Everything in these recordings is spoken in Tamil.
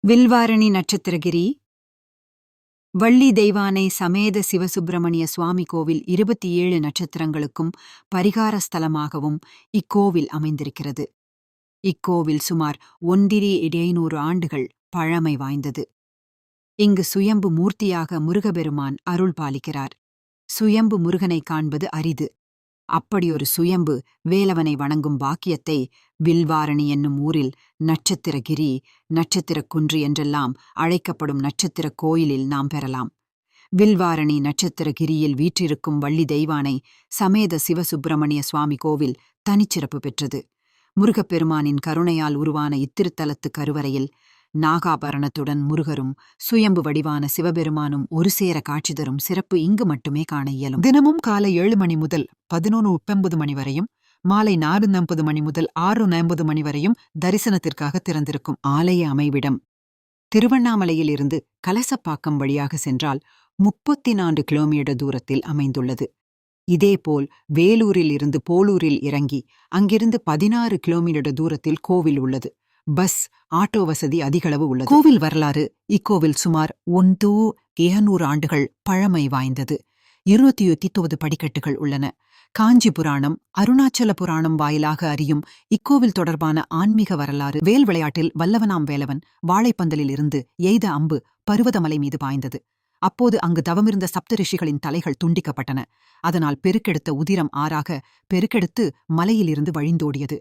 வில்வாரணி நட்சத்திரகிரி வள்ளி தெய்வானை சமேத சிவசுப்பிரமணிய சுவாமி கோவில் 27 நட்சத்திரங்களுக்கும் பரிகார ஸ்தலமாகவும் இக்கோவில் அமைந்திருக்கிறது. இக்கோவில் சுமார் 1500 ஆண்டுகள் பழமை வாய்ந்தது. இங்கு சுயம்பு மூர்த்தியாக முருகபெருமான் அருள் பாலிக்கிறார். சுயம்பு முருகனை காண்பது அரிது. அப்படியொரு சுயம்பு வேலவனை வணங்கும் பாக்கியத்தை வில்வாரணி என்னும் ஊரில் நட்சத்திரகிரி, நட்சத்திரக் குன்று என்றெல்லாம் அழைக்கப்படும் நட்சத்திர கோயிலில் நாம் பெறலாம். வில்வாரணி நட்சத்திரகிரியில் வீற்றிருக்கும் வள்ளி தெய்வானை சமேத சிவசுப்பிரமணிய சுவாமி கோவில் தனிச்சிறப்பு பெற்றது. முருகப்பெருமானின் கருணையால் உருவான இத்திருத்தலத்து கருவறையில் நாகாபரணத்துடன் முருகரும் சுயம்பு வடிவான சிவபெருமானும் ஒரு சேர காட்சி தரும் சிறப்பு இங்கு மட்டுமே காண இயலும். தினமும் காலை 7 மணி முதல் 11:30 மணி வரையும், மாலை 4:40 மணி முதல் 6:40 மணி வரையும் தரிசனத்திற்காக திறந்திருக்கும் ஆலய அமைவிடம் திருவண்ணாமலையில் இருந்து கலசப்பாக்கம் வழியாக சென்றால் 34 கிலோமீட்டர் தூரத்தில் அமைந்துள்ளது. இதேபோல் வேலூரில் இருந்து போலூரில் இறங்கி அங்கிருந்து 16 கிலோமீட்டர் தூரத்தில் கோவில் உள்ளது. பஸ், ஆட்டோ வசதி அதிகளவு உள்ளது. கோவில் வரலாறு: இக்கோவில் சுமார் 1200 ஆண்டுகள் பழமை வாய்ந்தது. 219 படிக்கட்டுகள் உள்ளன. காஞ்சி புராணம், அருணாச்சல புராணம் வாயிலாக அறியும் இக்கோவில் தொடர்பான ஆன்மீக வரலாறு: வேல் விளையாட்டில் வல்லவனாம் வேலவன் வாழைப்பந்தலில் இருந்து எய்த அம்பு பருவதமலை மீது பாய்ந்தது. அப்போது அங்கு தவமிருந்த சப்த ரிஷிகளின் தலைகள் துண்டிக்கப்பட்டன. அதனால் பெருக்கெடுத்த உதிரம் ஆறாக பெருக்கெடுத்து மலையிலிருந்து வழிந்தோடியது.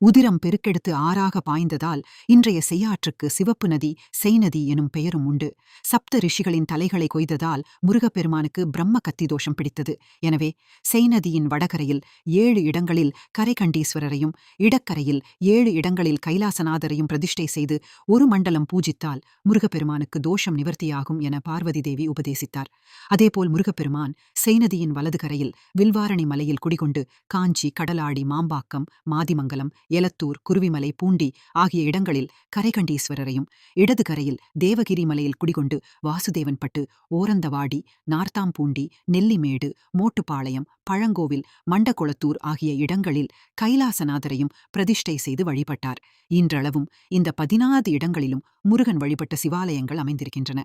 உதிரம் பெருக்கெடுத்து ஆறாக பாய்ந்ததால் இன்றைய செய்யாற்றுக்கு சிவப்பு நதி, செய்நதி எனும் பெயரும் உண்டு. சப்த ரிஷிகளின் தலைகளை கொய்ததால் முருகப்பெருமானுக்கு பிரம்ம கத்தி தோஷம் பிடித்தது. எனவே செய்நதியின் வடகரையில் 7 இடங்களில் கரைகண்டீஸ்வரரையும், இடக்கரையில் 7 இடங்களில் கைலாசநாதரையும் பிரதிஷ்டை செய்து ஒரு மண்டலம் பூஜித்தால் முருகப்பெருமானுக்கு தோஷம் நிவர்த்தியாகும் என பார்வதி தேவி உபதேசித்தார். அதேபோல் முருகப்பெருமான் செய்நதியின் வலது கரையில் வில்வாரணி மலையில் குடிகொண்டு காஞ்சி, கடலாடி, மாம்பாக்கம், மாதிமங்கலம், எலத்தூர், குருவிமலை, பூண்டி ஆகிய இடங்களில் கரைகண்டீஸ்வரரையும், இடது கரையில் தேவகிரி மலையில் குடிகொண்டு வாசுதேவன்பட்டு, ஓரந்தவாடி, நார்த்தாம்பூண்டி, நெல்லிமேடு, மோட்டுப்பாளையம், பழங்கோவில், மண்டகுளத்தூர் ஆகிய இடங்களில் கைலாசநாதரையும் பிரதிஷ்டை செய்து வழிபட்டார். இன்றளவும் இந்த 14 இடங்களிலும் முருகன் வழிபட்ட சிவாலயங்கள் அமைந்திருக்கின்றன.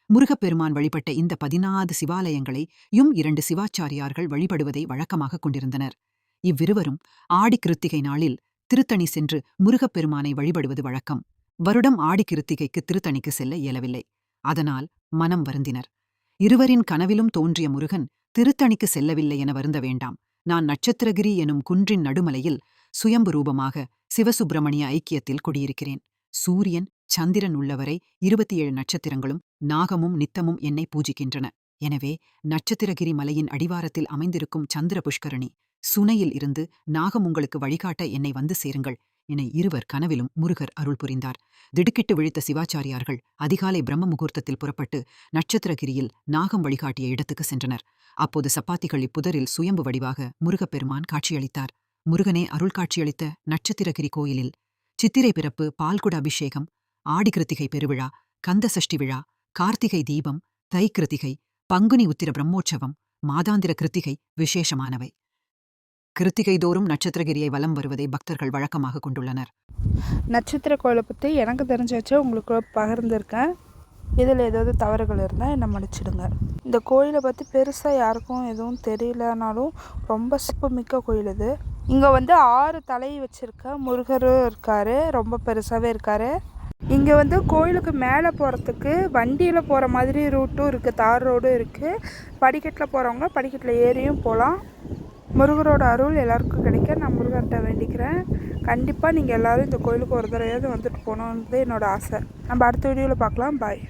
முருகப்பெருமான் வழிபட்ட இந்த 14 சிவாலயங்களை 2 சிவாச்சாரியார்கள் வழிபடுவதை வழக்கமாக கொண்டிருந்தனர். இவ்விருவரும் ஆடி கிருத்திகை நாளில் திருத்தணி சென்று முருகப்பெருமானை வழிபடுவது வழக்கம். வருடம் ஆடி கிருத்திகைக்கு திருத்தணிக்கு செல்ல இயலவில்லை. அதனால் மனம் வருந்தினர். இருவரின் கனவிலும் தோன்றிய முருகன் திருத்தணிக்கு செல்லவில்லை என வருந்த வேண்டாம். நான் நட்சத்திரகிரி எனும் குன்றின் நடுமலையில் சுயம்பு ரூபமாக சிவசுப்பிரமணிய ஐக்கியத்தில் குடியிருக்கிறேன். சூரியன், சந்திரன் உள்ளவரை 27 நட்சத்திரங்களும் நாகமும் நித்தமும் என்னை பூஜிக்கின்றன. எனவே நட்சத்திரகிரி மலையின் அடிவாரத்தில் அமைந்திருக்கும் சந்திர புஷ்கரணி சுனையில் இருந்து நாகம் உங்களுக்கு வழிகாட்ட என்னை வந்து சேருங்கள் என இருவர் கனவிலும் முருகர் அருள் புரிந்தார். திடுக்கிட்டு விழித்த சிவாச்சாரியார்கள் அதிகாலை பிரம்ம முகூர்த்தத்தில் புறப்பட்டு நட்சத்திரகிரியில் நாகம் வழிகாட்டிய இடத்துக்கு சென்றனர். அப்போது சப்பாத்திகள் இப்புதரில் சுயம்பு வடிவாக முருகப்பெருமான் காட்சியளித்தார். முருகனே அருள் காட்சியளித்த நட்சத்திரகிரி கோயிலில் சித்திரை பிறப்பு, பால்குட அபிஷேகம், ஆடி கிருத்திகை பெருவிழா, கந்த சஷ்டி விழா, கார்த்திகை தீபம், தை கிருத்திகை, பங்குனி உத்திர பிரம்மோற்சவம், மாதாந்திர கிருத்திகை விசேஷமானவை. கிருத்திகை தோறும் நட்சத்திரகிரியை வலம் வருவதை பக்தர்கள் வழக்கமாக கொண்டுள்ளனர். நட்சத்திர கோயிலை பற்றி எனக்கு தெரிஞ்ச வச்சு உங்களுக்கு பகிர்ந்திருக்கேன். இதில் ஏதாவது தவறுகள் இருந்தால் என்னை மன்னிச்சிடுங்க. இந்த கோயிலை பற்றி பெருசாக யாருக்கும் எதுவும் தெரியலனாலும் ரொம்ப சிறப்புமிக்க கோயில் இது. இங்கே 6 தலை வச்சுருக்க முருகரும் இருக்கார். ரொம்ப பெருசாகவே இருக்கார். இங்கே கோயிலுக்கு மேலே போகிறதுக்கு வண்டியில் போகிற மாதிரி ரூட்டும் இருக்குது, தார் ரோடும் இருக்குது. படிக்கட்டில் போகிறவங்க படிக்கட்டில் ஏறியும் போகலாம். முருகரோட அருள் எல்லாருக்கும் கிடைக்க நான் முருகன்கிட்ட வேண்டிக்கிறேன். கண்டிப்பாக நீங்கள் எல்லோரும் இந்த கோயிலுக்கு ஒரு தடவையாவது வந்துட்டு போகணுன்றது என்னோடய ஆசை. நம்ம அடுத்த வீடியோவில் பார்க்கலாம். பாய்.